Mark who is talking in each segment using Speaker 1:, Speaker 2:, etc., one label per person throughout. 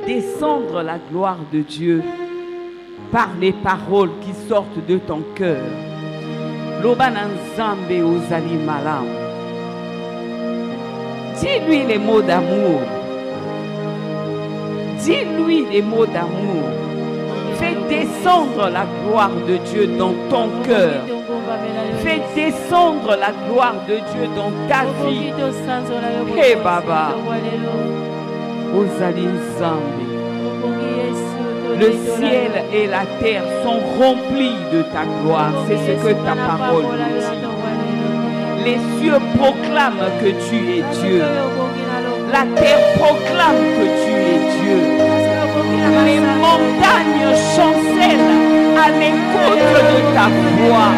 Speaker 1: descendre la gloire de Dieu par les paroles qui sortent de ton cœur. Lobananzambe ozali malam. Dis-lui les mots d'amour. Dis-lui les mots d'amour. Fais descendre la gloire de Dieu dans ton cœur. Fais descendre la gloire de Dieu dans ta vie. Hey Baba. Ozali Nzambe. Le ciel et la terre sont remplis de ta gloire. C'est ce que ta parole nous dit. Les cieux proclament que tu es Dieu. La terre proclame que tu es Dieu. Les montagnes chancellent à l'écoute de ta voix.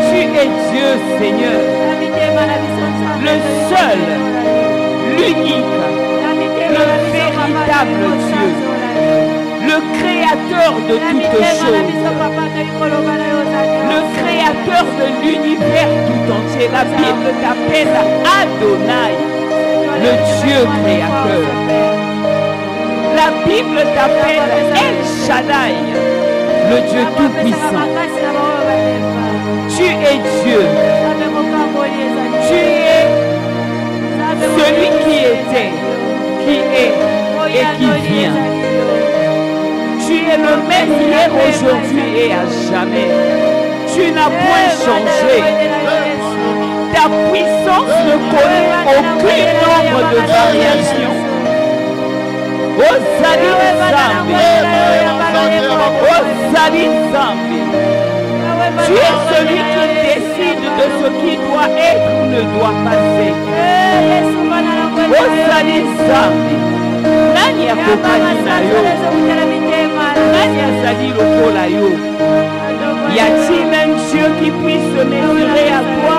Speaker 1: Tu es Dieu, Seigneur. Le seul, l'unique, le véritable Dieu. Le créateur de toutes choses. Le créateur de l'univers tout entier. La Bible t'appelle Adonai, le Dieu créateur. La Bible t'appelle El Shaddai, le Dieu tout-puissant. Tu es Dieu. Tu es celui qui était, qui est et qui vient. Tu es le même hier, aujourd'hui et à jamais. Tu n'as point changé. Ta puissance ne connaît aucun nombre de variations. Ozali Nzambe. Ozali Nzambe. Tu es celui qui décide de ce qui doit être ou ne doit passer. Ozali Nzambe. Nani akokani na yo? Nani azali lokola yo? Y a-t-il un Dieu qui puisse se mesurer à toi?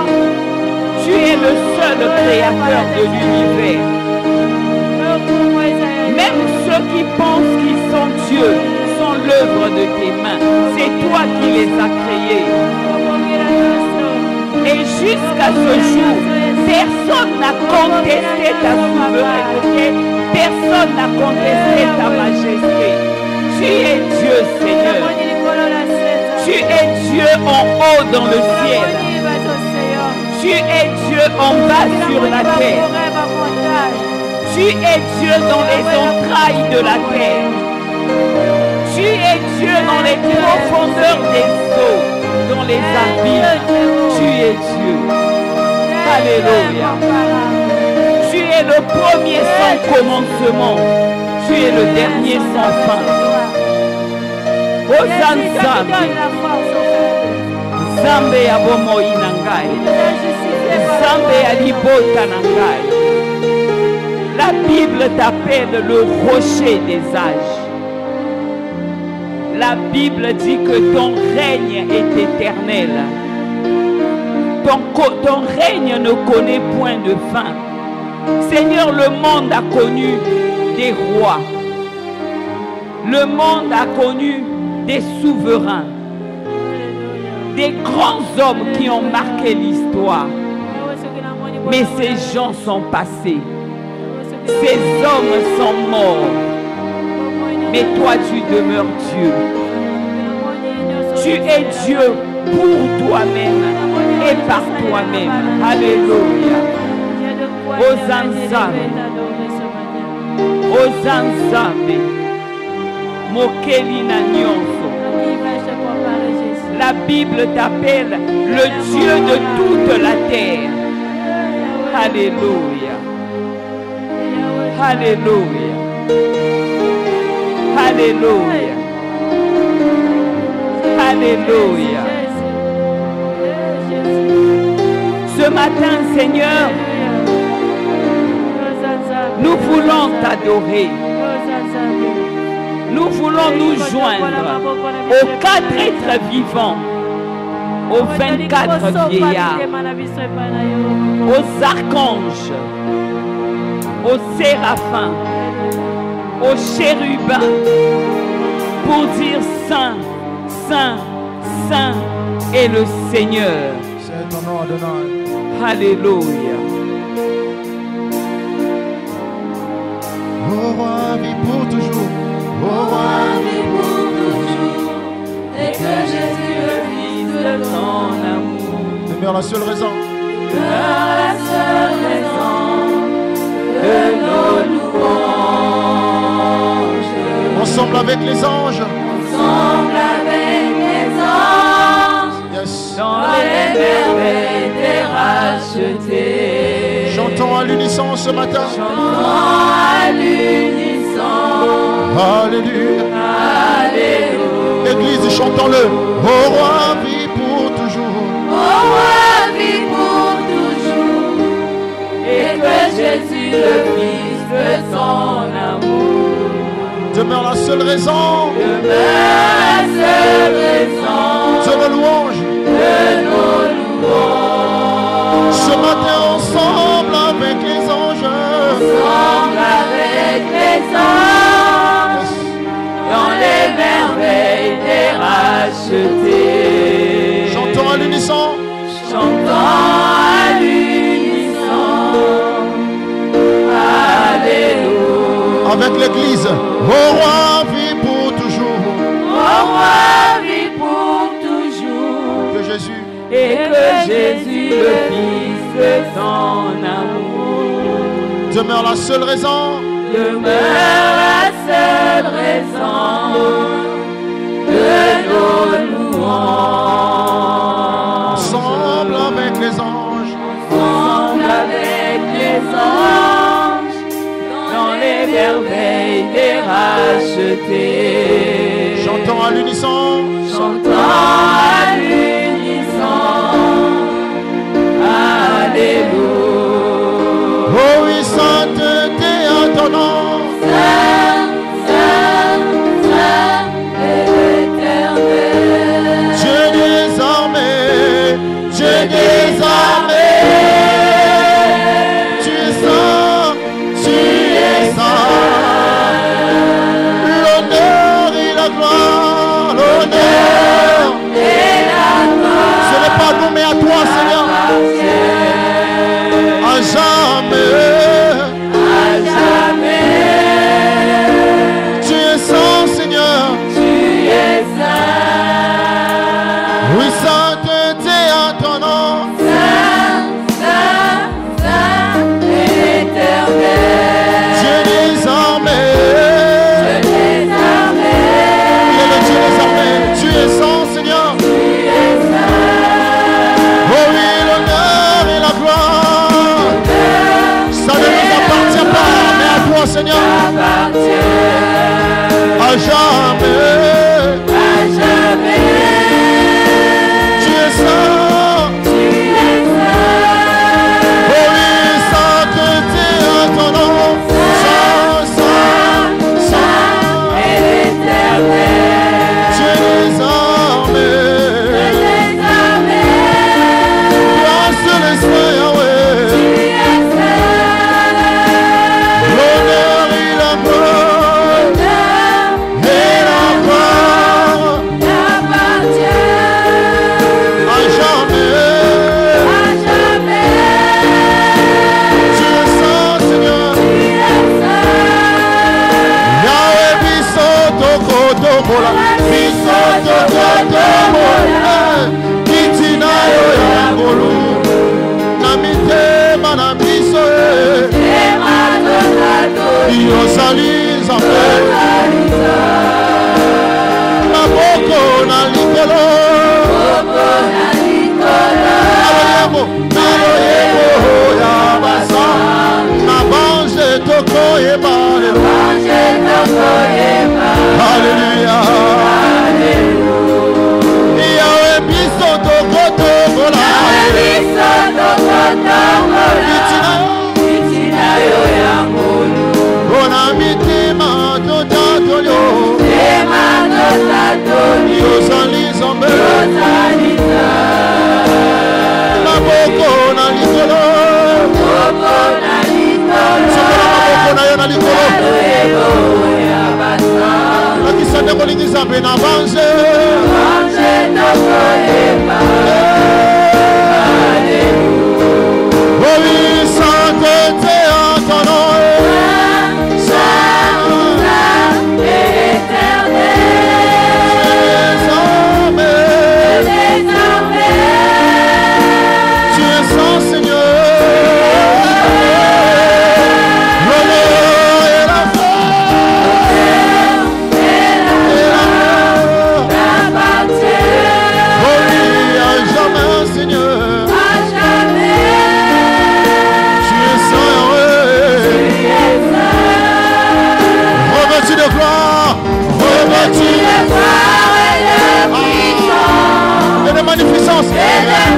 Speaker 1: Tu es le seul créateur de l'univers. Même ceux qui pensent qu'ils sont Dieu sont l'œuvre de tes mains. C'est toi qui les as créés. Et jusqu'à ce jour, personne n'a contesté ta souveraineté. Personne n'a contesté ta majesté. Tu es Dieu, Seigneur. Tu es Dieu en haut dans le ciel. Tu es Dieu en bas sur la terre. Tu es Dieu dans les entrailles de la terre. Tu es Dieu dans les profondeurs des eaux, dans les abysses. Tu es Dieu. Alléluia. Tu es le premier sans commencement. Tu es le dernier sans fin. Ozanzambe. Zambe abomo inangai. Zambe alibota nangai. La Bible t'appelle le rocher des âges. La Bible dit que ton règne est éternel. Ton règne ne connaît point de fin. Seigneur, le monde a connu des rois. Le monde a connu des souverains. Des grands hommes qui ont marqué l'histoire. Mais ces gens sont passés. Ces hommes sont morts. Mais toi, tu demeures Dieu. Tu es Dieu pour toi-même et par toi-même. Alléluia. Ozanzambe. Ozanzambe. Mokeli na nyonso. La Bible t'appelle le Dieu de toute la terre. Alléluia. Alléluia. Alléluia. Alléluia. Ce matin, Seigneur, nous voulons t'adorer. Nous voulons nous joindre aux 4 êtres vivants, aux 24 vieillards, aux archanges, aux séraphins, aux chérubins, pour dire Saint, Saint, Saint est le Seigneur. Alléluia.
Speaker 2: Au roi vit pour toujours. Demeure la seule raison.
Speaker 1: Demeure la seule raison de nos louanges.
Speaker 2: Ensemble avec les anges.
Speaker 1: Ensemble avec les anges.
Speaker 2: Yes.
Speaker 1: Dans les merveilles des rachetés.
Speaker 2: Chantons à l'unisson ce matin.
Speaker 1: Chantons à l'unisson.
Speaker 2: Alléluia.
Speaker 1: Alléluia.
Speaker 2: Église, chantons-le. Au roi vit pour toujours.
Speaker 1: Au roi vit pour toujours. Et que Jésus le Fils de son amour
Speaker 2: Demeure la seule raison.
Speaker 1: Demeure la seule raison
Speaker 2: de nos louanges.
Speaker 1: de nos louanges.
Speaker 2: Ce matin ensemble avec les anges.
Speaker 1: Ensemble avec les anges. Dans les merveilles des rachetés.
Speaker 2: Chantons à l'unisson.
Speaker 1: Chantons à l'unisson. Alléluia.
Speaker 2: Avec l'église. Au roi vit pour toujours.
Speaker 1: Au roi vit pour toujours.
Speaker 2: Que Jésus.
Speaker 1: Et que Jésus, le Fils de son amour,
Speaker 2: Demeure la seule raison.
Speaker 1: demeure la seule raison de nos louanges.
Speaker 2: Ensemble avec les anges.
Speaker 1: Ensemble avec les anges, dans les merveilles des rachetés.
Speaker 2: Chantons à l'unisson.
Speaker 1: Chantons à l'unisson. Alléluia.
Speaker 2: Oh oui, sainteté à ton nom.
Speaker 1: Saint, Saint, Saint est l'Éternel.
Speaker 2: Dieu des armées. Dieu des armées. Tu es saint. Tu es saint. L'honneur et la gloire. L'honneur
Speaker 1: Et la gloire
Speaker 2: ce n'est pas nous mais à toi, Seigneur. À jamais.
Speaker 1: à jamais.
Speaker 2: Tu es saint, Seigneur.
Speaker 1: Tu es saint.
Speaker 2: Oui, sainteté à ton nom.
Speaker 1: Saint, Saint, Saint est l'Éternel.
Speaker 2: Dieu des armées.
Speaker 1: Dieu des armées.
Speaker 2: Il est le Dieu des armées. Tu es saint, Seigneur.
Speaker 1: Tu es saint.
Speaker 2: Oh oui, l'honneur et la gloire. Ça ne nous appartient pas, mais à toi, Seigneur.
Speaker 1: Appartient
Speaker 2: À jamais.
Speaker 1: à jamais.
Speaker 2: Tu es saint.
Speaker 1: Tu es saint.
Speaker 2: Oh oui, sainteté à ton nom. Saint, saint, saint.
Speaker 1: Et l'Éternel.
Speaker 2: Dieu des armées.
Speaker 1: Dieu des armées.
Speaker 2: Grâce de l'Esprit, Yahweh.
Speaker 1: Tu es saint.
Speaker 2: L'honneur et la gloire. Et la gloire.
Speaker 1: T'appartient
Speaker 2: À jamais.
Speaker 1: à jamais.
Speaker 2: Tu es saint, Seigneur.
Speaker 1: Tu es saint.
Speaker 2: Yahweh, biso toko tokola. Biso toko tokola. Kitina yo ya ngolu. Na mitema na biso. Yosali Nzambe. Maboko na likolo. Naloyebo ya basa. Na banze toko yebale. Alléluia. Yahweh biso toko tokola. Kitina ona mitema totatolio. Yosali Nzambe. Maboko na likolo. Sokola maboko na yo na likolo. Nakisande kolingi Nzambe na banze. Oh oui, sainteté à ton nom.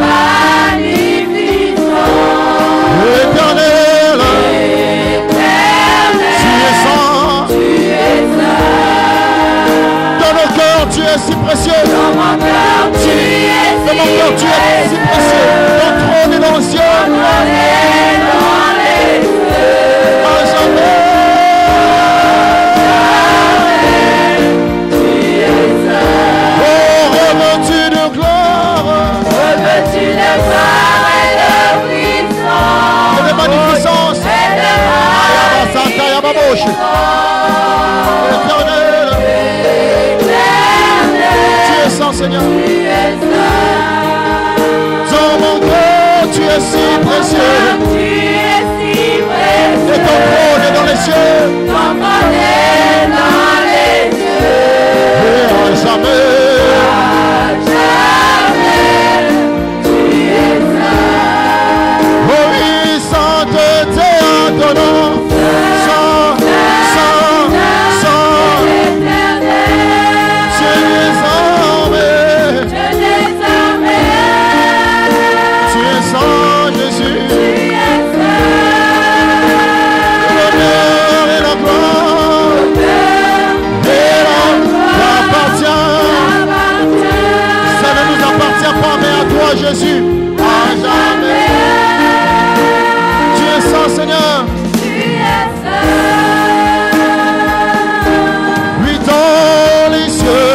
Speaker 2: magnificence. Éternel, tu es saint. Dans nos cœurs, tu es si précieux. Dans mon cœur, tu es si précieux. Ton trône est dans le ciel. À jamais. Oh, revêtu de gloire. Et de magnificence. Éternel, tu es saint, Seigneur. Dans mon cœur, tu es si précieux. Et ton trône est dans les cieux. Et à jamais. Oh oui, sainteté à ton nom. Saint, saint, saint. Tu es armé. Tu es saint, Jésus. L'honneur et la gloire t'appartient. Ça ne nous appartient pas, mais à toi, Jésus, à jamais. Tu es saint, Seigneur. Oui, dans les cieux,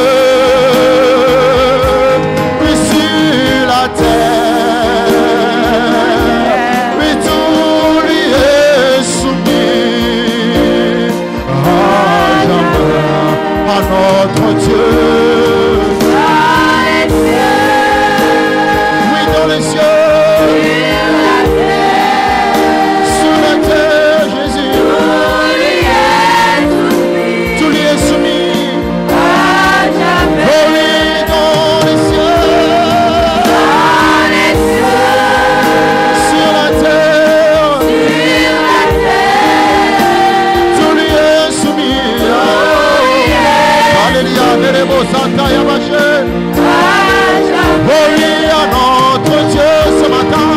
Speaker 2: oui, sur la terre, oui, tout lui est soumis à jamais, à notre Dieu. Oui, dans les cieux, sur la terre, Jésus, tout lui est soumis. Oh oui, dans les cieux, sur la terre, tout lui est soumis. Alléluia, Nerebo Santa Yabaché. Oh oui, à notre Dieu ce matin.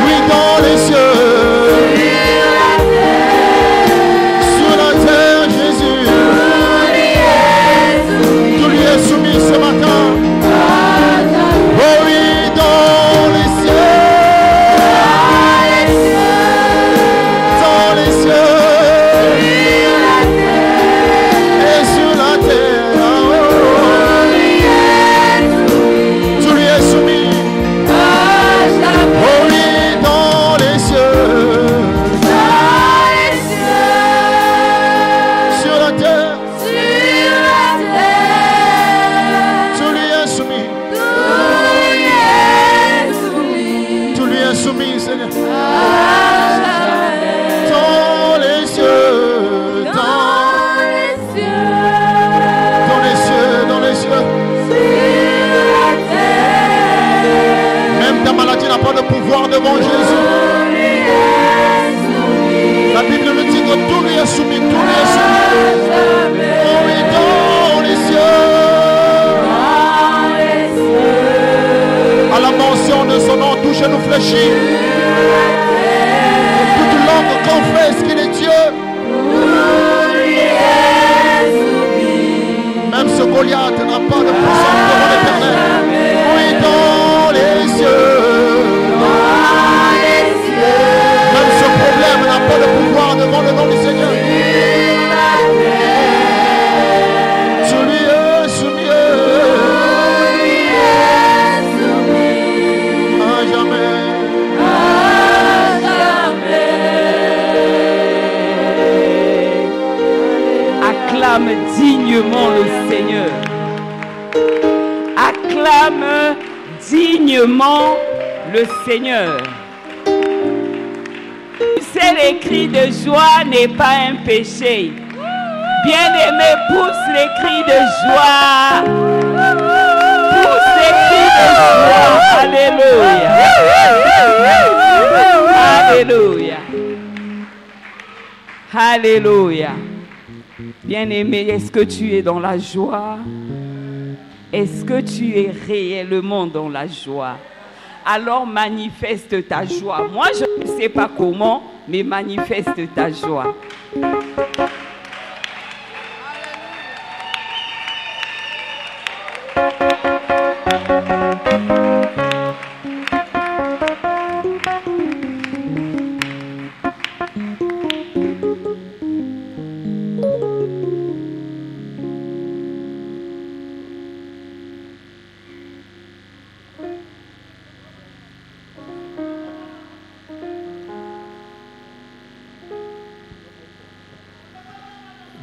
Speaker 2: Oui, dans les cieux, sur la terre, Jésus, tout lui est soumis ce matin. Oh oui, dans les cieux, dans les cieux, et sur la terre, tout lui est soumis. Oh oui, dans les cieux, sur la terre, tout lui est soumis. Tout lui est soumis, Seigneur. Dans les cieux, dans les cieux, dans les cieux. Même ta maladie n'a pas de pouvoir devant Jésus. La Bible nous dit que tout lui est soumis, tout lui est soumis. Oh oui, dans les cieux. À la mention de son nom, tout genou fléchit. Toute langue confesse qu'il est Dieu. Même ce Goliath n'a pas de puissance devant l'Éternel. Oui, dans les cieux. Même ce problème n'a pas de pouvoir devant le nom du Seigneur. Tu lui es soumis. À jamais.
Speaker 1: Acclame dignement le Seigneur. Acclame dignement le Seigneur. Pousser les cris de joie n'est pas un péché. Bien-aimé, pousse les cris de joie. Pousse les cris de joie. Alléluia. Alléluia. Alléluia. Bien-aimé, est-ce que tu es dans la joie? Est-ce que tu es réellement dans la joie? Alors manifeste ta joie. Moi, je ne sais pas comment, mais manifeste ta joie.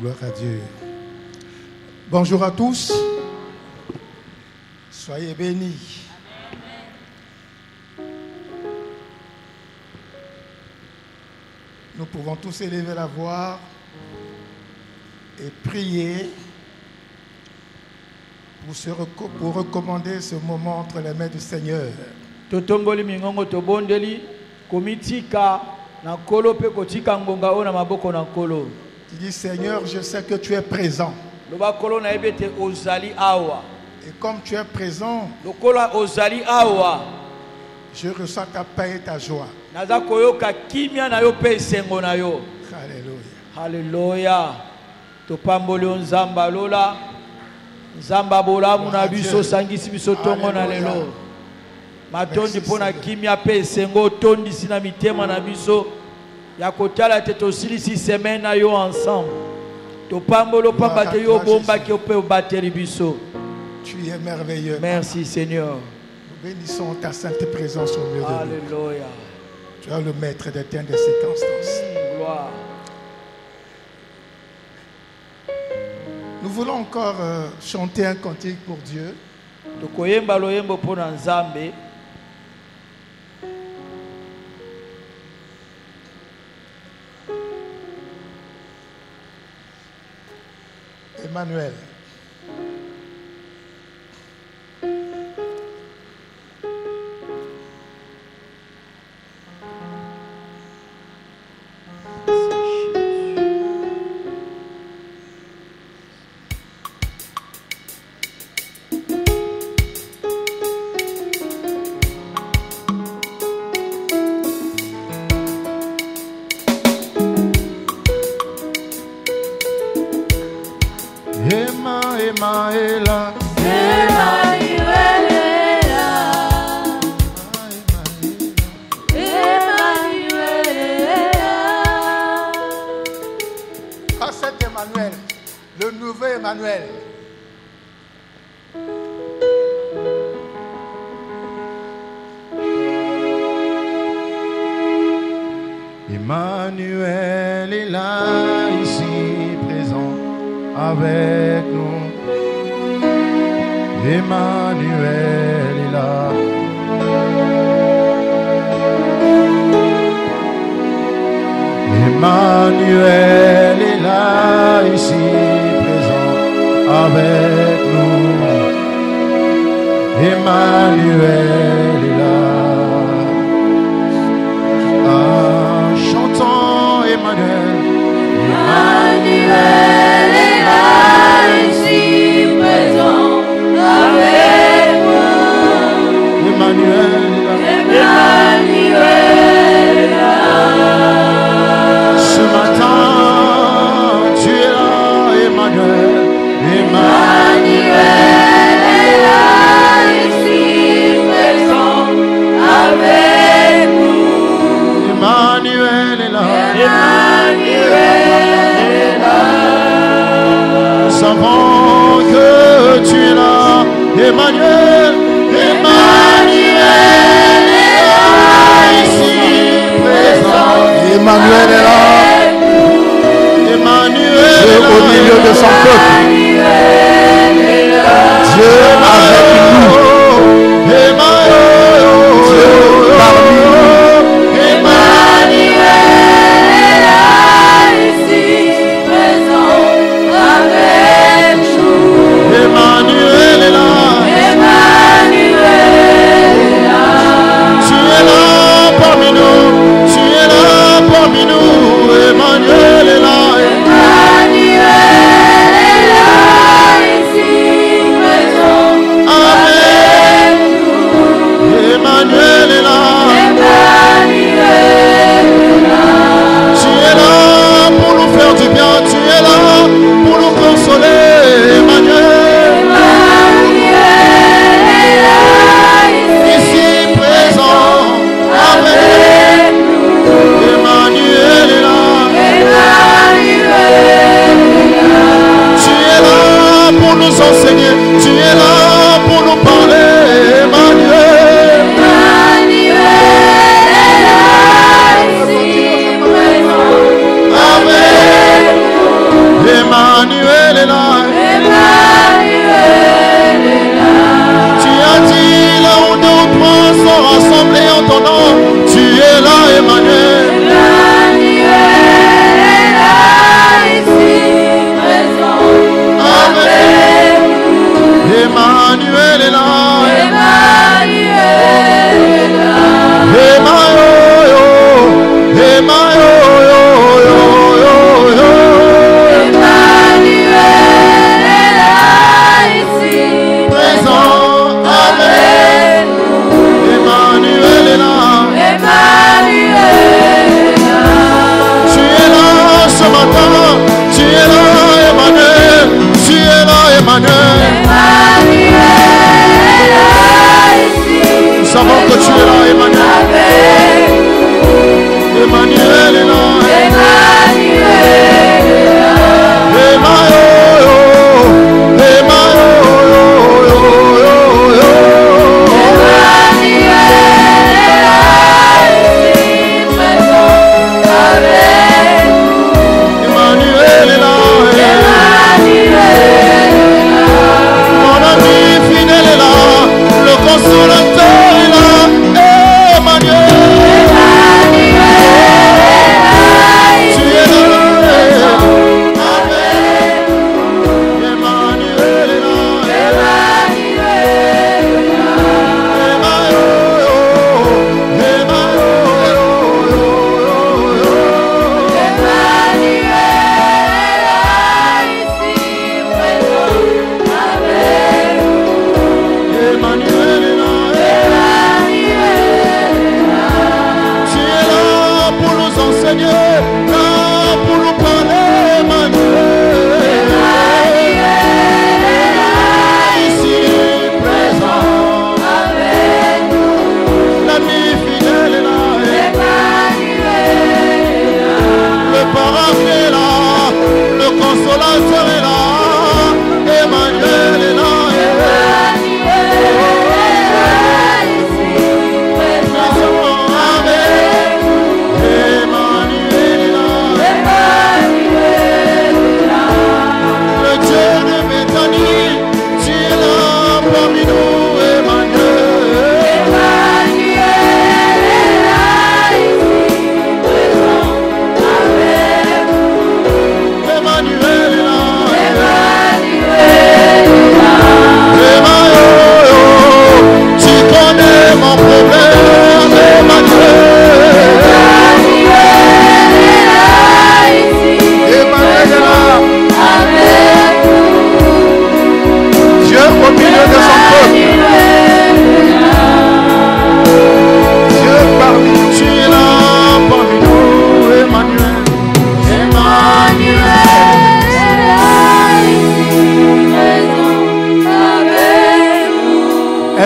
Speaker 2: Gloire à Dieu. Bonjour à tous. Soyez bénis. Nous pouvons tous élever la voix et prier pour recommander ce moment entre les mains du Seigneur.
Speaker 3: Totomboli mingongo tobondeli komitika na kolo pe kotika ngonga ona maboko na kolo.
Speaker 2: Tu dis Seigneur, je sais que tu es présent.
Speaker 3: Loba kolo na ebete ozali awa.
Speaker 2: Et comme tu es présent,
Speaker 3: lokola ozali awa,
Speaker 2: je ressens ta paix et ta joie.
Speaker 3: Naza koyoka kimia na yo pe sengo na yo.
Speaker 2: Alléluia.
Speaker 3: Alléluia. Topamboli nzamba lola. Nzamba bolamu na biso sangisi biso tongo na lelo. Matondi pona kimia pe sengo tondi sina mitema na biso. Ya kotala te tosilisi semaine na yo ensemble. Topambolo pamba te yo bomba ki ope bateri biso.
Speaker 2: Tu es merveilleux.
Speaker 3: Merci Seigneur.
Speaker 2: Nous bénissons ta sainte présence au milieu de nous.
Speaker 3: Alléluia.
Speaker 2: Tu es le maître des temps des circonstances.
Speaker 3: Gloire.
Speaker 2: Nous voulons encore chanter un cantique pour Dieu.
Speaker 3: Tokoyemba loyembo pona nzambe.
Speaker 2: Emmanuel. Le nouveau Emmanuel. Emmanuel est là, ici présent avec nous. Emmanuel est là. Emmanuel est là, ici présent avec nous. Emmanuel est là. Chantons Emmanuel.
Speaker 4: Emmanuel est là, ici présent avec nous.
Speaker 2: Emmanuel est là.
Speaker 4: Emmanuel est là.
Speaker 2: Ce matin, tu es là, Emmanuel.
Speaker 4: Emmanuel est là, ici présent avec nous.
Speaker 2: Emmanuel est là.
Speaker 4: Emmanuel est là.
Speaker 2: Nous savons que tu es là, Emmanuel. Emmanuel est là, ici présent. Emmanuel est là. Emmanuel Dieu au milieu de son peuple. Dieu avec nous. Emmanuel. Dieu parmi nous.
Speaker 4: Emmanuel est là, ici présent avec nous.
Speaker 2: Emmanuel est là.
Speaker 4: Emmanuel est là.
Speaker 2: Tu es là parmi nous. Tu es là parmi nous. Emmanuel est là.
Speaker 4: Emmanuel est là, ici présent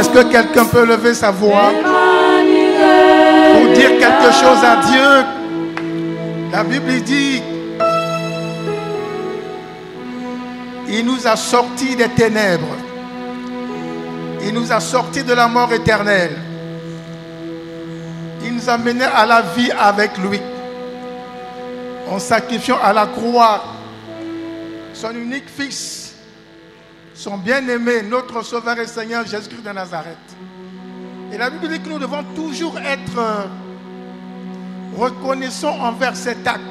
Speaker 2: Est-ce que quelqu'un peut lever sa voix pour dire quelque chose à Dieu? La Bible dit, il nous a sortis des ténèbres. Il nous a sortis de la mort éternelle. Il nous a menés à la vie avec lui. En sacrifiant à la croix son unique Fils, son bien-aimé, notre Sauveur et Seigneur Jésus-Christ de Nazareth. Et la Bible dit que nous devons toujours être reconnaissants envers cet acte.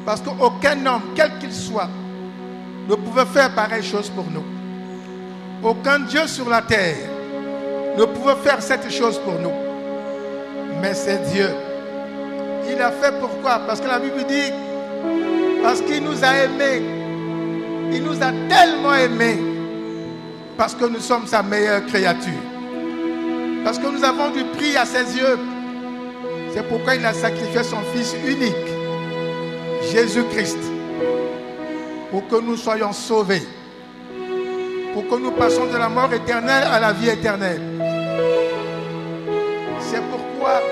Speaker 2: Parce qu'aucun homme, quel qu'il soit, ne pouvait faire pareille chose pour nous. Aucun Dieu sur la terre ne pouvait faire cette chose pour nous. Mais c'est Dieu. Il a fait pourquoi? Parce que la Bible dit, parce qu'il nous a aimés. Il nous a tellement aimés. Parce que nous sommes sa meilleure créature. Parce que nous avons du prix à ses yeux. C'est pourquoi il a sacrifié son Fils unique, Jésus-Christ, pour que nous soyons sauvés. Pour que nous passions de la mort éternelle à la vie éternelle. C'est pourquoi,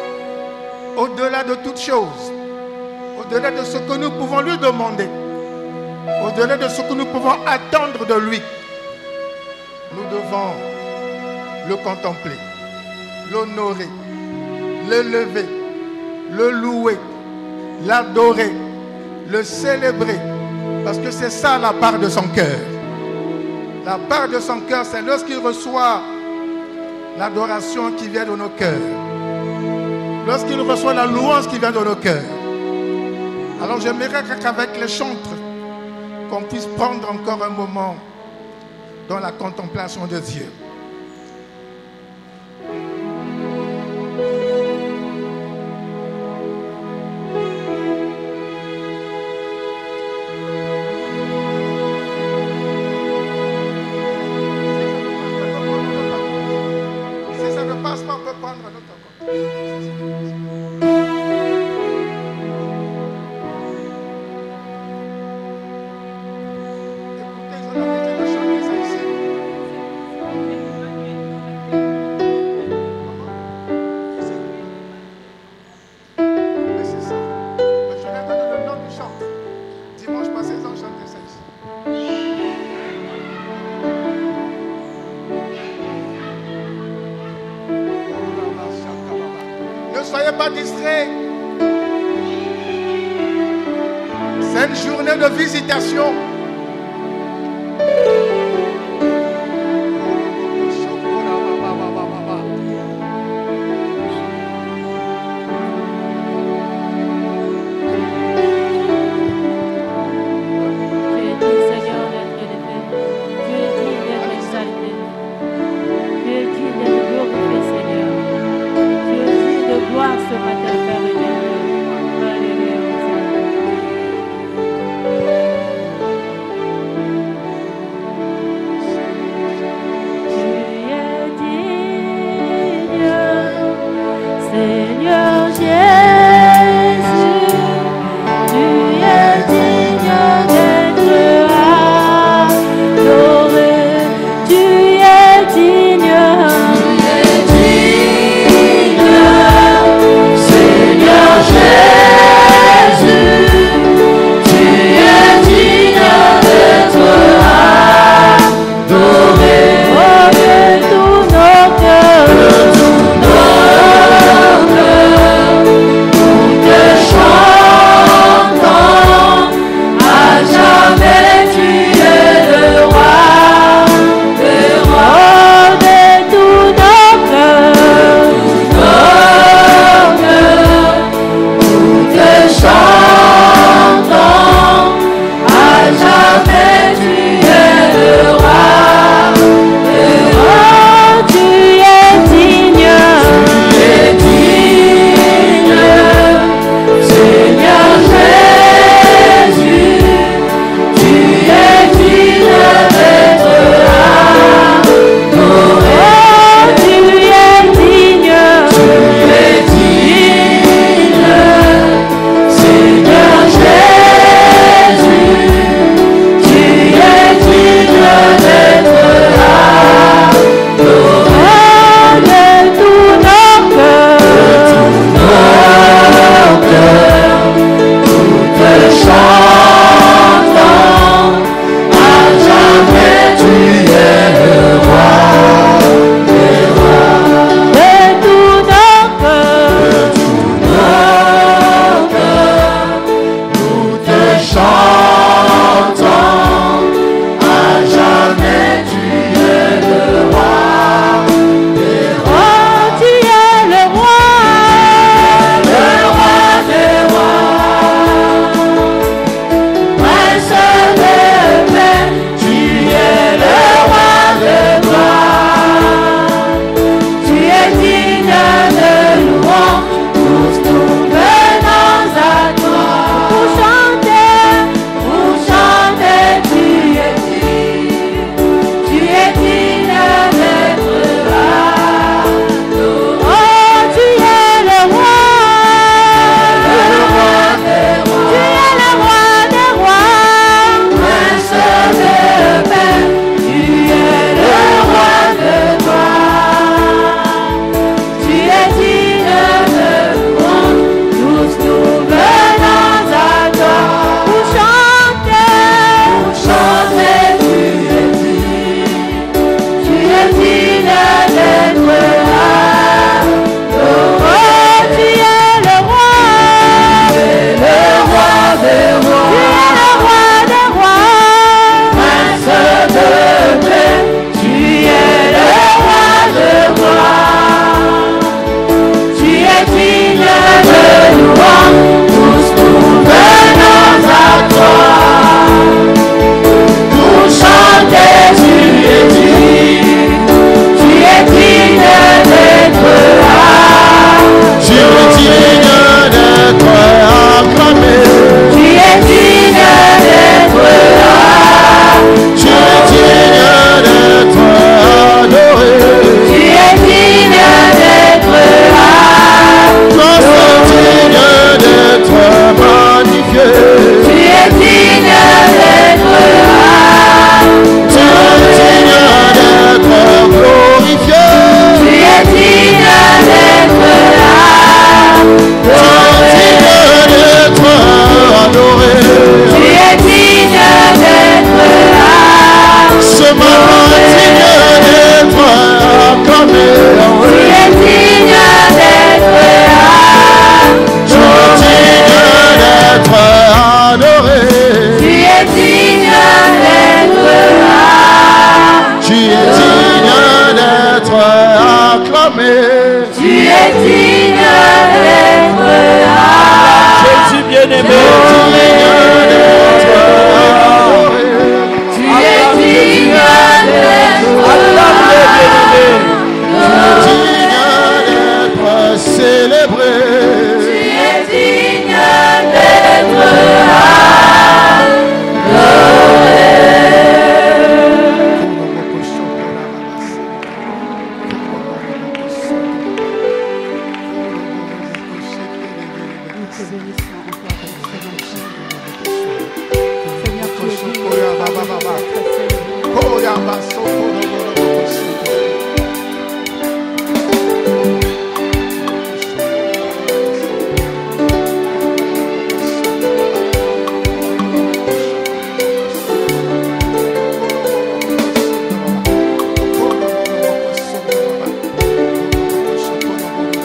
Speaker 2: au-delà de toutes choses, au-delà de ce que nous pouvons lui demander, au-delà de ce que nous pouvons attendre de lui, nous devons le contempler, l'honorer, l'élever, le louer, l'adorer, le célébrer, parce que c'est ça la part de son cœur. La part de son cœur, c'est lorsqu'il reçoit l'adoration qui vient de nos cœurs. Lorsqu'il reçoit la louange qui vient de nos cœurs. Alors j'aimerais qu'avec les chantres, qu'on puisse prendre encore un moment dans la contemplation de Dieu. C'est une journée de visitation.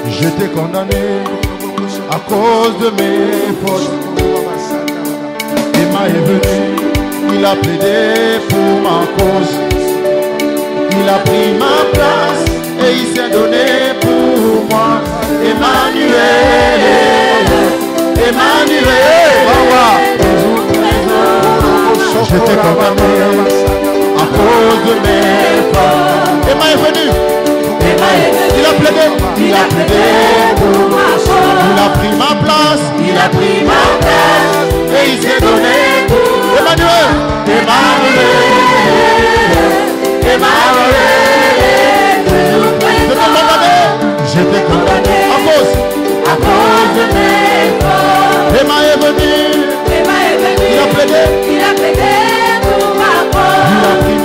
Speaker 5: J'étais condamné à cause de mes fautes. Emma est venu, il a plaidé pour ma cause. Il a pris ma place et il s'est donné pour moi. Emmanuel, Emmanuel, j'étais condamné à cause de mes fautes. Emma est venu. Il a plaidé pour ma cause. Il a pris ma place, et il s'est donné pour Emmanuel, j'étais condamné à cause de mes fautes. Emma est venu, il a plaidé pour ma cause. Il a pris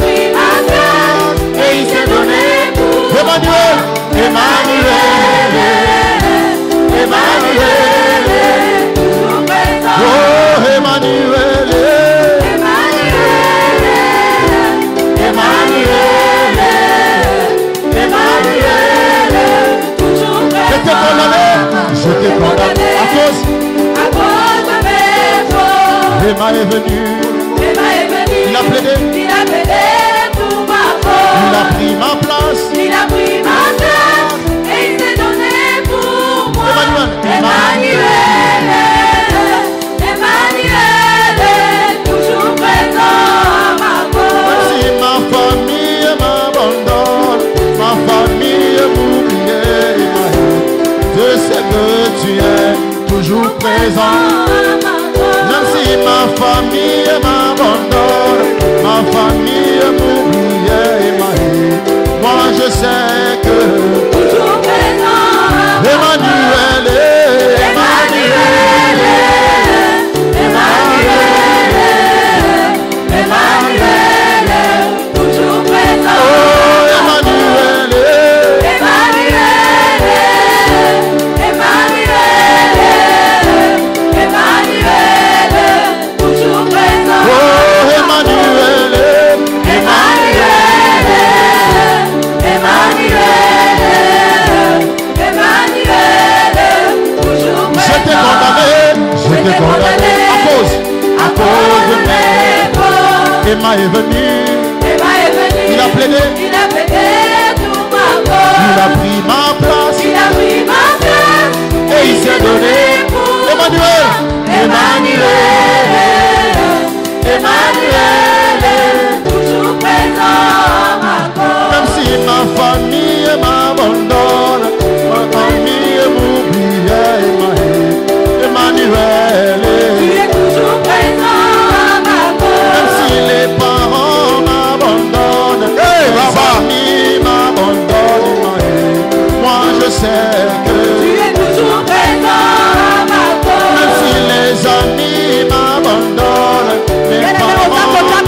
Speaker 5: ma place, et il s'est donné pour Emmanuel, oh Emmanuel, j'étais condamné à cause de mes fautes. Emma est venu, il a plaidé pour ma cause. Il a pris ma place,
Speaker 4: et il s'est donné pour moi.
Speaker 5: Emmanuel,
Speaker 4: Emmanuel, toujours présent à ma cause.
Speaker 5: si ma famille m'abandonne, ma famille m'oublie, je sais que tu es toujours présent. Même si ma famille m'abandonne, ma famille m'oublie, moi je sais que
Speaker 4: Toujours présent à ma
Speaker 5: Emmanuel,
Speaker 4: Emmanuel, toujours présent.
Speaker 5: oh Emmanuel,
Speaker 4: Emmanuel, toujours présent.
Speaker 5: oh Emmanuel, j'étais condamné à cause de mes fautes. Emma est venu, il a plaidé
Speaker 4: pour ma cause.
Speaker 5: il a pris ma place, et il s'est donné pour Emmanuel,
Speaker 4: toujours présent à ma cause.
Speaker 5: même si ma famille m'abandonne, ma famille m'oublie, Emmanuel,
Speaker 4: Tu es toujours présent à ma cause.
Speaker 5: même si les parents m'abandonnent, les amis m'abandonnent, moi je sais que
Speaker 4: Tu es toujours présent à ma cause.
Speaker 5: même si les amis m'abandonnent, mes parents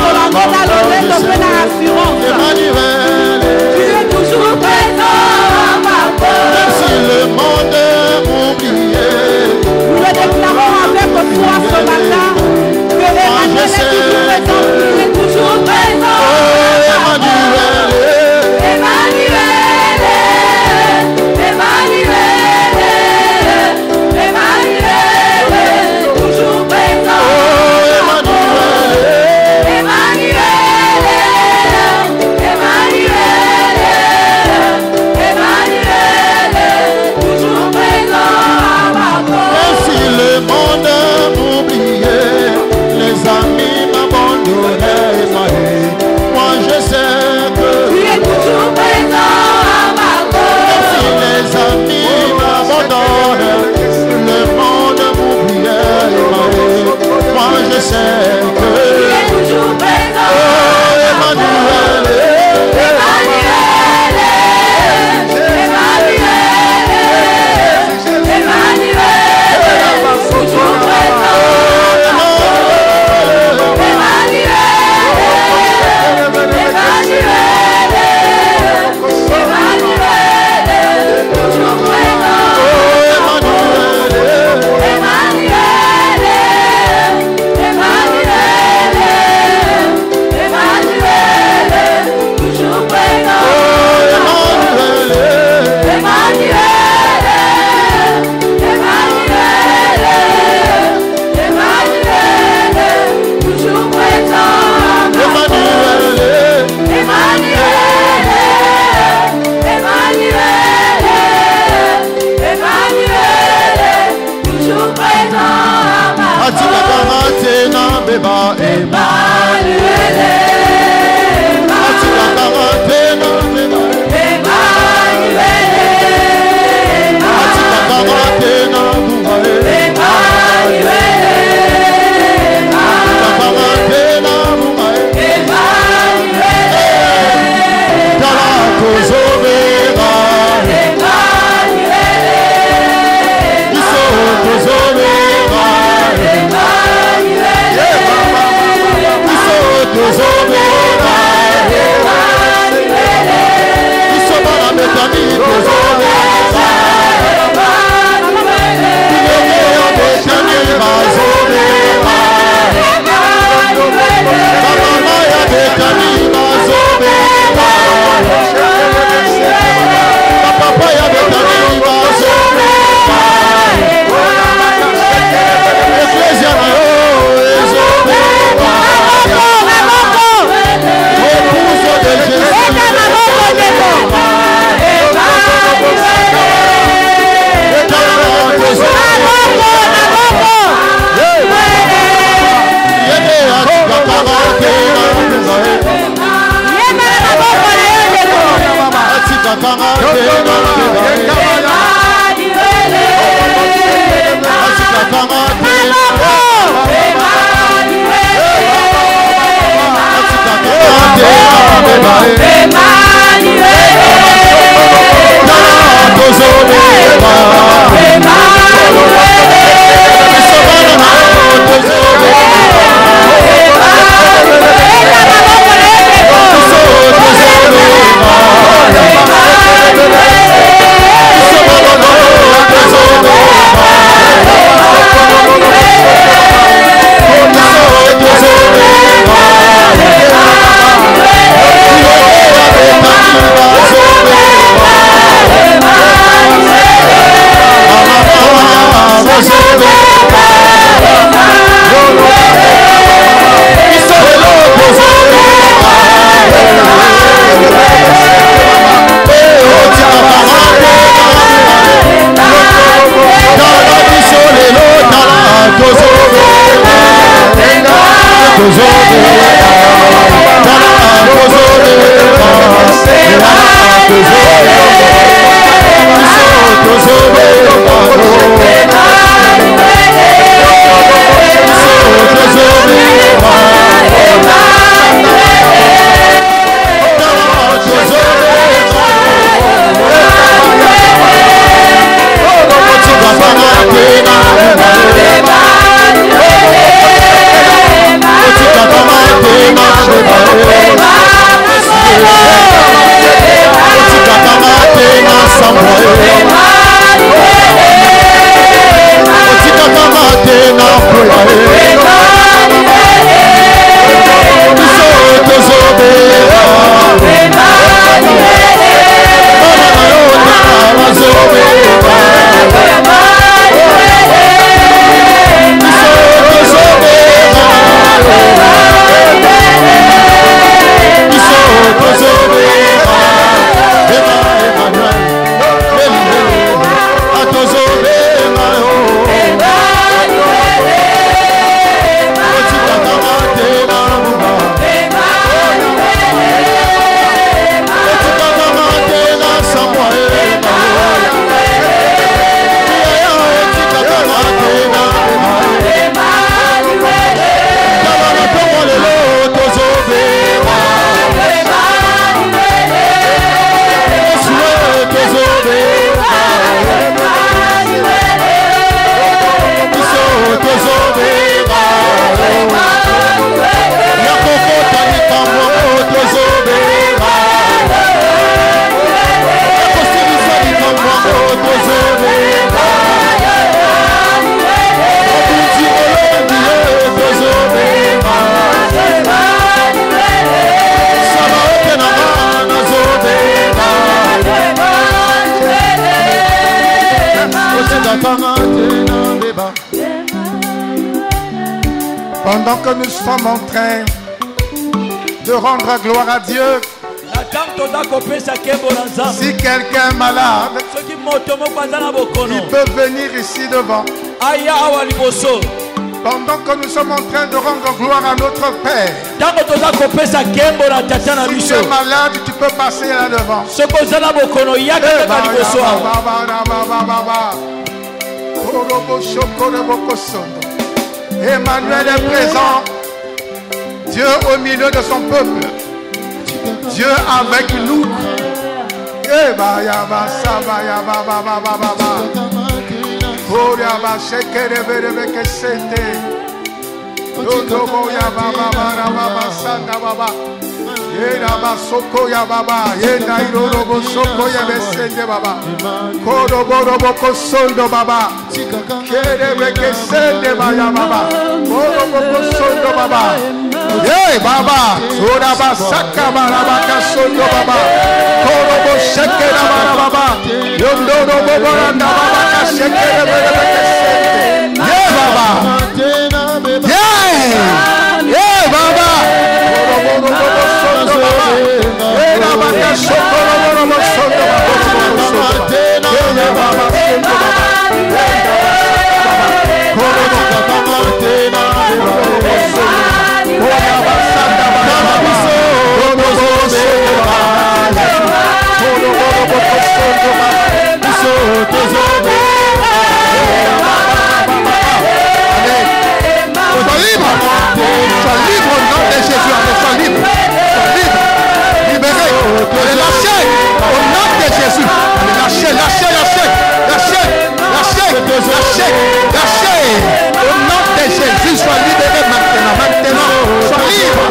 Speaker 2: Pendant que nous sommes en train de rendre gloire à Dieu, si quelqu'un est malade, il peut venir ici devant. Pendant que nous sommes en train de rendre gloire à notre Père. Si tu es malade, tu peux passer là devant. Emmanuel est présent. Dieu au milieu de son peuple. Dieu avec nous. Hey Baba, Soda Basaka Barabaka Sondo Baba, Korobo Shekera Barababa, Yondo Boboranda Babaka Shekera Yeah Baba, Yeah Baba, Korobo Sondo Baba, Yeah Baba Shokoro Sondo Baba, Yeah Baba Sondo Baba, Korobo Sois libre au nom de Jésus, sois libre, libéré, allez lâcher au nom de Jésus, lâchez, au nom de Jésus, sois libéré maintenant, sois libre.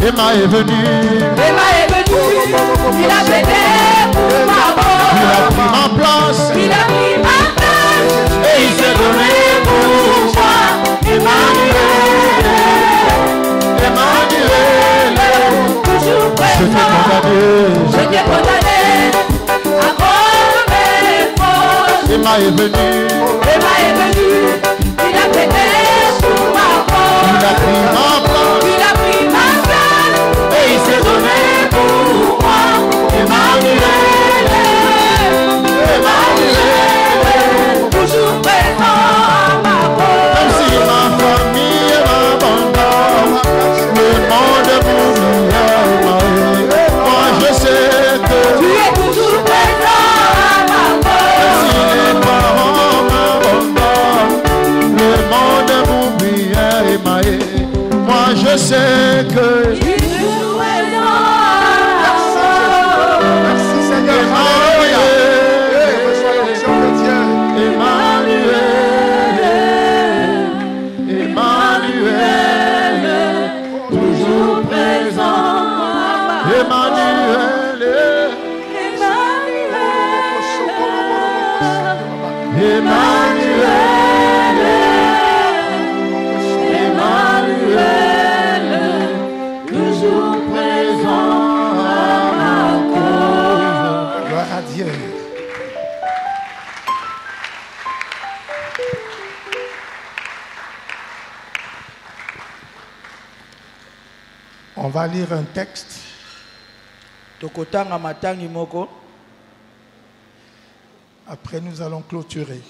Speaker 5: Emma est venu,
Speaker 4: il a plaidé pour ma mort,
Speaker 5: il a pris ma place,
Speaker 4: et il s'est donné pour moi. Emmanuel, toujours présent, je t'ai condamné à cause de mes fautes.
Speaker 5: Emma est venu,
Speaker 4: il a plaidé pour ma mort.
Speaker 5: Il a pris ma place.
Speaker 4: Il a pris ma place. Et il s'est donné pour moi. Emmanuel, Emmanuel, toujours présent à ma cause.
Speaker 5: Même si ma famille m'abandonne, le monde m'oublie, moi je sais que
Speaker 4: Tu es toujours présent à ma
Speaker 5: même si
Speaker 4: cause.
Speaker 5: les parents m'abandonnent, le monde m'oublie, moi je sais que
Speaker 4: Tu es toujours présent à ma
Speaker 2: Merci Seigneur.
Speaker 5: Emmanuel,
Speaker 2: Reçois l'onction de Dieu.
Speaker 5: Emmanuel, Emmanuel, toujours présent. Emmanuel, Emmanuel, Emmanuel, toujours présent à ma cause.
Speaker 2: Gloire à Dieu. On va lire un texte.
Speaker 3: Tokotanga matangi moko.
Speaker 2: Après, nous allons clôturer.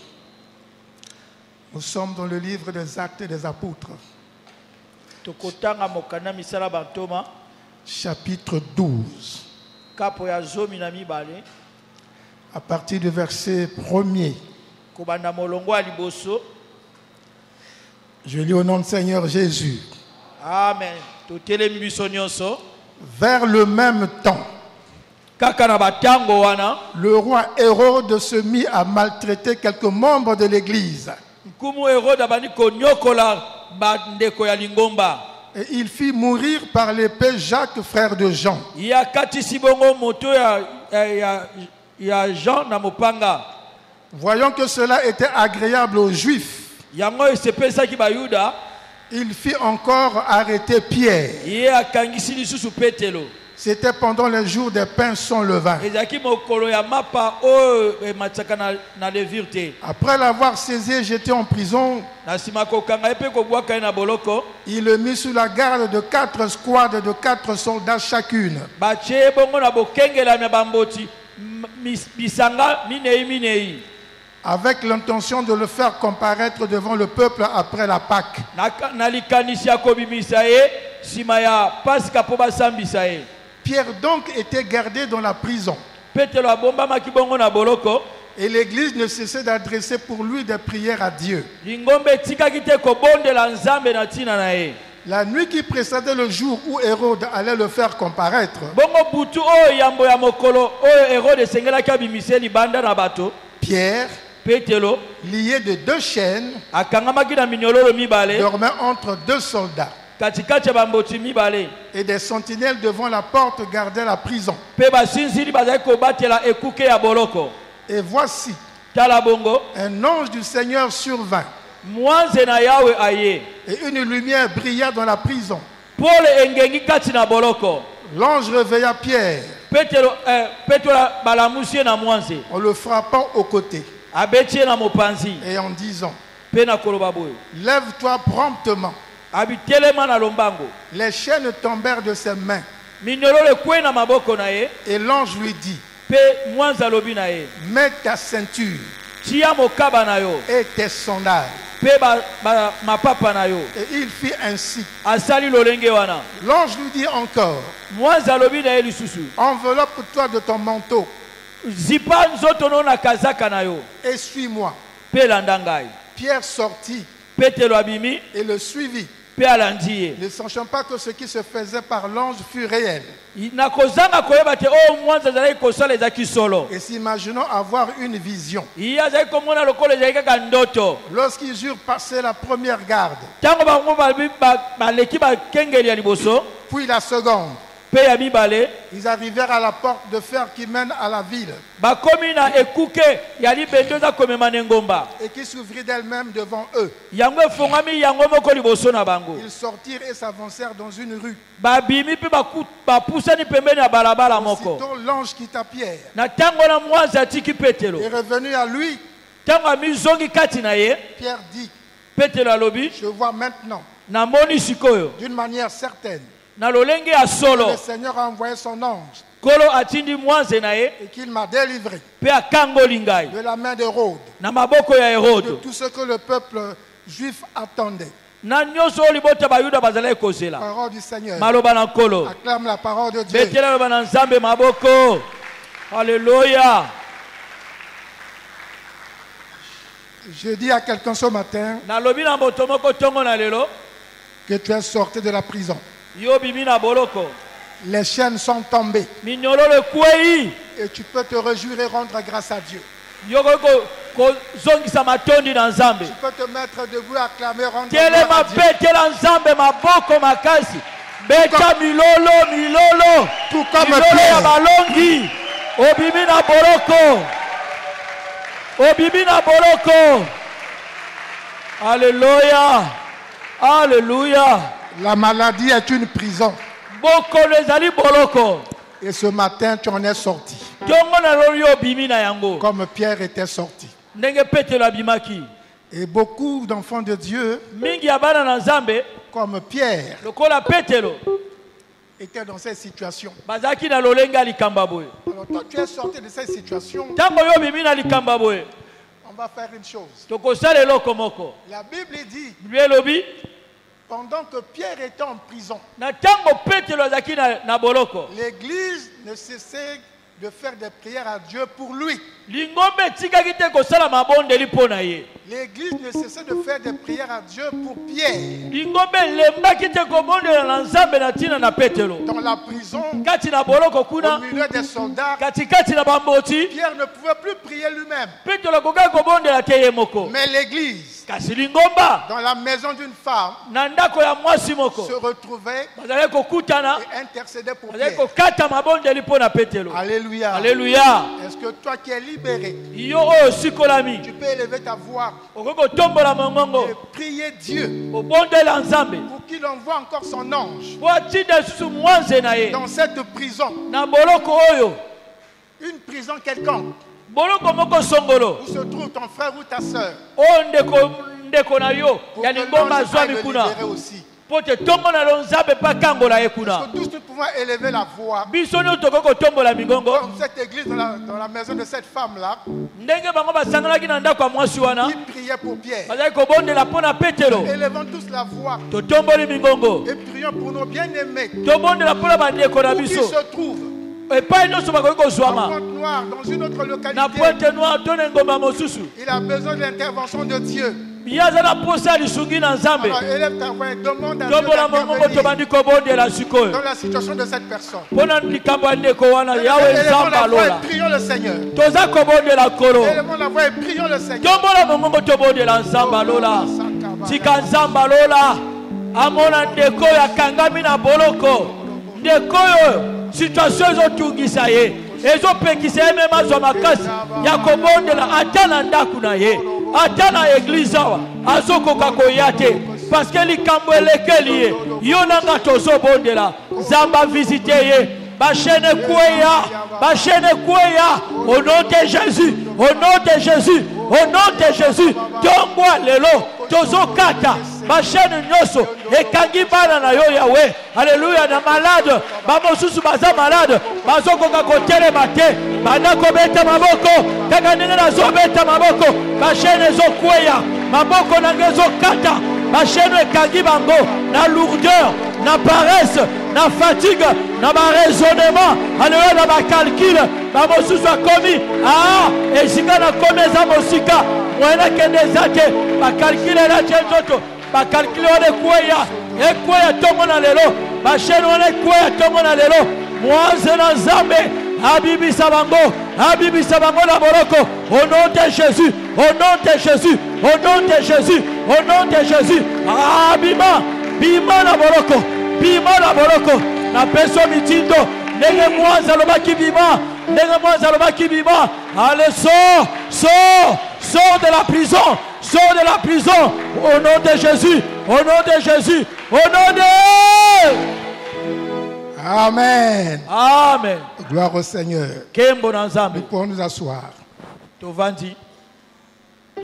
Speaker 2: Nous sommes dans le livre des Actes des Apôtres,
Speaker 3: Tokotanga mokana misala bantoma.
Speaker 2: chapitre 12,
Speaker 3: Kapo ya zomi na mibale.
Speaker 2: à partir du verset 1er.
Speaker 3: Kobanda molongo ya liboso.
Speaker 2: Je lis au nom du Seigneur Jésus.
Speaker 3: Amen. Totelemi biso nyonso.
Speaker 2: Vers le même temps,
Speaker 3: Kaka na batango wana.
Speaker 2: le roi Hérode se mit à maltraiter quelques membres de l'église.
Speaker 3: Nkumu Herode abandi konyokola bandeko ya lingomba.
Speaker 2: Et il fit mourir par l'épée Jacques, frère de Jean.
Speaker 3: Ya katisi bongo moto ya Jean na mopanga.
Speaker 2: Voyant que cela était agréable aux Juifs,
Speaker 3: Yango esepesaki bayuda.
Speaker 2: il fit encore arrêter Pierre.
Speaker 3: Ye akangisi lisusu Petelo.
Speaker 2: C'était pendant les jours des pains sans levain.
Speaker 3: Ezaki mokolo ya mapa o mataka na levirte.
Speaker 2: Après l'avoir saisi et jeté en prison,
Speaker 3: Na sima kokanga epe kobwaka ye na boloko.
Speaker 2: il le mit sous la garde de 4 squads de 4 soldats chacune.
Speaker 3: Batie bongo na bokengela na bamboti. Bisanga minei.
Speaker 2: Avec l'intention de le faire comparaître devant le peuple après la Pâque.
Speaker 3: Na likanisi ya kobimisa ye sima ya Pasika po basambisa ye.
Speaker 2: Pierre donc était gardé dans la prison.
Speaker 3: Petelo abombamaki bongo na boloko.
Speaker 2: Et l'église ne cessait d'adresser pour lui des prières à Dieu.
Speaker 3: Lingombe etikaki te kobondela Nzambe na ntina na ye.
Speaker 2: La nuit qui précédait le jour où Hérode allait le faire comparaître,
Speaker 3: Bongo butu oyo yambo ya mokolo oyo Herode esengelaki abimisa libanda na bato.
Speaker 2: Pierre,
Speaker 3: Petelo
Speaker 2: lié de 2 chaînes,
Speaker 3: akangamaki na minyololo mibale
Speaker 2: dormait entre 2 soldats.
Speaker 3: katikati ya bamboti mibale.
Speaker 2: Et des sentinelles devant la porte gardaient la prison.
Speaker 3: Pe basinzili bazali kobatela ekuke ya boloko.
Speaker 2: Et voici,
Speaker 3: Tala bongo
Speaker 2: un ange du Seigneur survint,
Speaker 3: mwanze na Yawe aye.
Speaker 2: et une lumière brilla dans la prison.
Speaker 3: Paul engengi kati na boloko.
Speaker 2: L'ange réveilla Pierre
Speaker 3: Petelo balamusie na mwanze.
Speaker 2: en le frappant au côté
Speaker 3: Abetie na mopanzi.
Speaker 2: et en disant,
Speaker 3: Pe na koloba boyo.
Speaker 2: lève-toi promptement.
Speaker 3: Abitelema na lombango.
Speaker 2: Les chaînes tombèrent de ses mains.
Speaker 3: Minyololo ekwe na maboko na ye.
Speaker 2: Et l'ange lui dit,
Speaker 3: Pe mwanze alobi na ye.
Speaker 2: mets ta ceinture
Speaker 3: Tia mokaba na yo.
Speaker 2: et tes sandales.
Speaker 3: Pe mapapa na yo.
Speaker 2: Et il fit ainsi.
Speaker 3: Asali lolenge wana.
Speaker 2: L'ange lui dit encore,
Speaker 3: Mwanze alobi na ye lisusu.
Speaker 2: enveloppe-toi de ton manteau
Speaker 3: Zipa nzoto no na kazaka na yo.
Speaker 2: et suis-moi.
Speaker 3: Pe landa ngai.
Speaker 2: Pierre sortit
Speaker 3: Petelo abimi.
Speaker 2: et le suivit,
Speaker 3: Pe alandi ye.
Speaker 2: ne sachant pas que ce qui se faisait par l'ange fut réel,
Speaker 3: Na kozanga koyeba te o mwanze azalaki kosala ezalaki solo.
Speaker 2: et s'imaginant avoir une vision.
Speaker 3: Iye azalaki komona lokola ezalaki kaka ndoto.
Speaker 2: Lorsqu'ils eurent passé la première garde,
Speaker 3: Ntango bango baleki bakengeli ya liboso.
Speaker 2: puis la seconde,
Speaker 3: Pe ya mibale.
Speaker 2: ils arrivèrent à la porte de fer qui mène à la ville
Speaker 3: Bakomi na ekuke ya libendo eza komema na ngomba.
Speaker 2: et qui s'ouvrit d'elle-même devant eux.
Speaker 3: Yango efongami yango moko liboso na bango.
Speaker 2: Ils sortirent et s'avancèrent dans une rue.
Speaker 3: Babimi mpe bapusani pembeni ya balabala moko.
Speaker 2: Aussitôt l'ange quitta Pierre
Speaker 3: Na ntango na mwanzi atiki Petelo.
Speaker 2: et revenu à lui.
Speaker 3: Ntango amizongi kati na ye.
Speaker 2: Pierre dit,
Speaker 3: Petelo alobi.
Speaker 2: je vois maintenant
Speaker 3: namoni sikoyo
Speaker 2: d'une manière certaine.
Speaker 3: na lolenge ya solo
Speaker 2: Le Seigneur a envoyé son ange
Speaker 3: kolo atindi mwanze na ye
Speaker 2: et qu'il m'a délivré
Speaker 3: pe akangoli ngai
Speaker 2: de la main d'Hérode,
Speaker 3: na maboko ya
Speaker 2: de
Speaker 3: Herode
Speaker 2: tout ce que le peuple juif attendait.
Speaker 3: na nyonso oyo libota bayuda bazalaki kozela
Speaker 2: Parole du Seigneur.
Speaker 3: maloba na nkolo
Speaker 2: Acclame la parole de Dieu.
Speaker 3: betela loba na nzambe maboko. Alléluia.
Speaker 2: Je dis à quelqu'un ce matin
Speaker 3: nalobi na moto moko tongo na lelo
Speaker 2: que tu es sorti de la prison.
Speaker 3: yo bimi na boloko
Speaker 2: Les chaînes sont tombées
Speaker 3: minyololo ekwei
Speaker 2: et tu peux te réjouir et rendre grâce à Dieu.
Speaker 3: yo kozongisa matondi na nzambe
Speaker 2: Tu peux te mettre debout, acclamer, rendre
Speaker 3: telema
Speaker 2: gloire à Dieu.
Speaker 3: betela nzambe maboko makasi beta milolo
Speaker 2: Tout comme
Speaker 3: milolo ya
Speaker 2: Pierre.
Speaker 3: balongi obimi na boloko obimi na boloko. Alléluia. Alléluia.
Speaker 2: La maladie est une prison.
Speaker 3: Bokolo ezali boloko.
Speaker 2: Et ce matin, tu en es sorti.
Speaker 3: Tongo na lolo yo bimi na yango
Speaker 2: Comme Pierre était sorti.
Speaker 3: ndenge petelo abimaki.
Speaker 2: Et beaucoup d'enfants de Dieu,
Speaker 3: Mingi ya bana na nzambe
Speaker 2: comme Pierre,
Speaker 3: lokola petelo
Speaker 2: étaient dans cette situation.
Speaker 3: bazaki na lolenga likamba boye.
Speaker 2: Alors toi, tu es sorti de cette situation.
Speaker 3: Tango yo bimi na likamba boye
Speaker 2: On va faire une chose.
Speaker 3: tokosala eloko moko.
Speaker 2: La Bible dit,
Speaker 3: Biblia elobi
Speaker 2: pendant que Pierre était en prison,
Speaker 3: na tango petelo azaki na boloko
Speaker 2: l'Église ne cessait de faire des prières à Dieu pour lui.
Speaker 3: lingombe etikaki te kosala mabondeli mpo na ye.
Speaker 2: L'Église ne cessait de faire des prières à Dieu pour Pierre.
Speaker 3: Lingombe elembaki te kobondela na nzambe na ntina na petelo
Speaker 2: Dans la prison,
Speaker 3: kati na boloko
Speaker 2: au
Speaker 3: kuna
Speaker 2: milieu des soldats,
Speaker 3: katikati na bamboti
Speaker 2: Pierre ne pouvait plus prier lui-même.
Speaker 3: petelo akokaki kobondela te ye moko.
Speaker 2: Mais l'Église,
Speaker 3: Kasi lingomba
Speaker 2: dans la maison d'une femme,
Speaker 3: na ndako ya mwasi moko
Speaker 2: se retrouvait
Speaker 3: bazalaki kokutana
Speaker 2: et intercédait pour
Speaker 3: bazalaki
Speaker 2: Pierre.
Speaker 3: kokata mabondeli mpo na petelo.
Speaker 2: Alléluia.
Speaker 3: Alléluia.
Speaker 2: Est-ce que toi qui es libéré,
Speaker 3: Yo oyo sikolami
Speaker 2: tu peux élever ta voix
Speaker 3: okoki kotombola mongongo
Speaker 2: et prier Dieu
Speaker 3: obondela nzambe
Speaker 2: pour qu'il envoie encore son ange
Speaker 3: po atinda lisusu mwanze na ye
Speaker 2: dans cette prison,
Speaker 3: na boloko oyo
Speaker 2: une prison quelconque,
Speaker 3: boloko moko songolo
Speaker 2: où se trouve ton frère ou ta soeur,
Speaker 3: oyo ndeko na yo
Speaker 2: pour
Speaker 3: ya
Speaker 2: que
Speaker 3: lingomba
Speaker 2: l'ange aille
Speaker 3: azwami
Speaker 2: le
Speaker 3: kuna
Speaker 2: libérer aussi.
Speaker 3: po te tongo na lo nzambe mpe akangola ye kuna.
Speaker 2: Que tous nous pouvons élever la voix
Speaker 3: Biso nyonso tokoki kotombola migongo
Speaker 2: comme cette église dans la maison de cette femme-là
Speaker 3: ndenge bango basanganaki na ndako ya mwasi wana
Speaker 2: qui priait pour Pierre.
Speaker 3: bazalaki kobondela mpo na petelo.
Speaker 2: Élevons tous la voix
Speaker 3: Totomboli mingongo
Speaker 2: et prions pour nos bien-aimés
Speaker 3: tobondela mpo na bandeko na
Speaker 2: où qu'ils
Speaker 3: biso
Speaker 2: se trouvent.
Speaker 3: epai nyonso bakoki
Speaker 2: En
Speaker 3: kozwama
Speaker 2: Pointe-Noire, dans une autre
Speaker 3: na
Speaker 2: localité,
Speaker 3: pointe noire to na ngomba mosusu
Speaker 2: il a besoin de l'intervention de Dieu.
Speaker 3: ye aza na posa ya lisungi na nzambe.
Speaker 2: Alors élève ta voix et demande à Dieu
Speaker 3: tombola mongongo
Speaker 2: d'intervenir
Speaker 3: tobandi kobondela
Speaker 2: dans
Speaker 3: sikoyo
Speaker 2: la situation de cette personne.
Speaker 3: mpo na likambo ya ndeko wana yawe
Speaker 2: Élevons
Speaker 3: nzambe
Speaker 2: la voix
Speaker 3: alola
Speaker 2: et prions le Seigneur.
Speaker 3: toza kobondela nkolo.
Speaker 2: Élevons la voix et prions le Seigneur.
Speaker 3: tombola mongongo tobondela nzambe alola tika nzambe alola amona ndeko oyo akangami na boloko ndeko oyo situation ezotungisa ye ezopekisa ye meme azwa makasi ya kobondela ata na ndako na ye ata na eglize awa azokoka koya te parceke likambo elekeli ye yo nanga tozobondela nzambe avisite ye bashene kweya au nom de Jésus, au nom de Jésus, au nom de Jésus. Tongwa lelo tozokata bashene nyoso ekangi bana na yo yawe. Alléluia. Na malade bamosusu baza malade bazokoka kotelema te banda kobeta maboko kaka ndenge nazobeta maboko bashene ezokweya maboko nange ezokata bashene ekangi bango na lourdeur na paresse na fatigue na raisonnement. Alléluia. Na calcul bamosusu akomi esika na komi eza mosika moyena kende eza te bakalkile na te nzoto bakalkile wana ekweya tongo na lelo bashene wana ekweya tongo na lelo mwanze na nzambe abibisa bango na boloko au nom de Jésus, au nom de Jésus, au nom de Jésus, au nom de Jésus. Bima na boloko na peso mitindo ndenge mwanza lobaki bima allez sors de la prison au nom de Jésus, au nom de Jésus, au nom de
Speaker 2: Amen.
Speaker 3: Amen.
Speaker 2: Gloire au Seigneur.
Speaker 3: Kembo na nzambe
Speaker 2: Nous pouvons nous asseoir.
Speaker 3: tovandi.